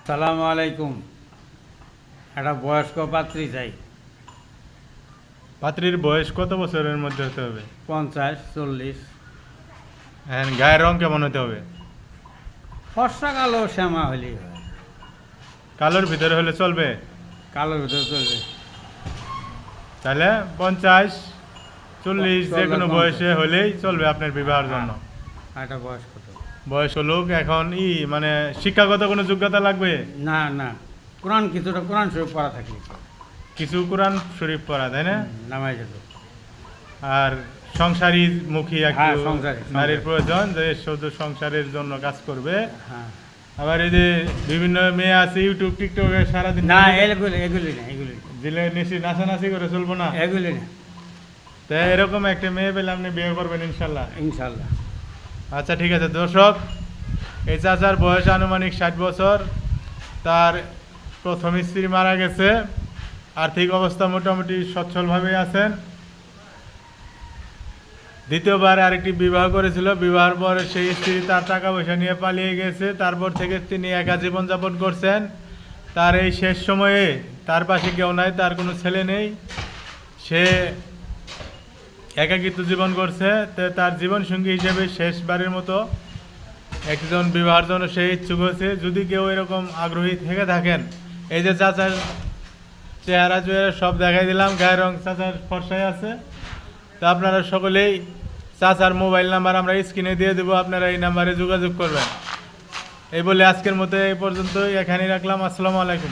সালামু আলাইকুম। একটা বয়স্ক পাত্রী চাই। পাত্রীর বয়স কত বছরের মধ্যে হতে হবে? 50-40। হ্যাঁ, গায়ের রং কেমন হতে হবে? ফর্সা কালো শ্যামা হলেই হয়। কালোর ভিতরে হলে চলবে? কালোর ভিতরে চলবে। তাহলে 50-40 যে কোনো 50 বয়সে হলেই চলবে আপনার বিবাহের জন্য। একটা বয়স কত? বয়স লোক এখন মানে শিক্ষাগত কোনো যোগ্যতা লাগবে? না না, কিছুটা কোরআন শরীফ পড়া থাকলে। কিছু কোরআন শরীফ পড়া, তাই না? নামাই যেত। আর সংসারী মুখী হ্যাঁ, একটু সংসারী। নারীর প্রয়োজন, যে শুধু সংসারের জন্য কাজ করবে। হ্যাঁ। আবার এই যে বিভিন্ন মেয়ে আছে ইউটিউব টিকটকে সারাদিন না, এগুলি না, এগুলি না, দিলে নাচানাচি করে চলবো না। এগুলি না। তাই এরকম একটা মেয়ে পেলে আপনি বিয়ে করবেন ইনশাল্লাহ। ইনশাল্লাহ। আচ্ছা, ঠিক আছে দর্শক, এই চাচার বয়স আনুমানিক 60 বছর। তার প্রথম স্ত্রী মারা গেছে। আর্থিক অবস্থা মোটামুটি সচ্ছলভাবেই আছেন। দ্বিতীয়বার আরেকটি বিবাহ করেছিল। বিবাহের পরে সেই স্ত্রী তার টাকা পয়সা নিয়ে পালিয়ে গেছে। তারপর থেকে তিনি একা জীবনযাপন করছেন। তার এই শেষ সময়ে তার পাশে কেউ নাই, তার কোনো ছেলে নেই, সে একাকিত্ব জীবন করছে। তার জীবনসঙ্গী হিসেবে শেষবারের মতো একজন বিবাহের জন্য সে ইচ্ছুক হয়েছে। যদি কেউ এরকম আগ্রহী থেকে থাকেন, এই যে চাচার চেহারা চুহারা সব দেখাই দিলাম, গায়ের রং চাচার ফর্সায় আছে। তা আপনারা সকলেই চাচার মোবাইল নাম্বার আমরা স্ক্রিনে দিয়ে দেবো, আপনারা এই নাম্বারে যোগাযোগ করবেন। এই বলে আজকের মতো এই পর্যন্তই এখানেই রাখলাম। আসসালামু আলাইকুম।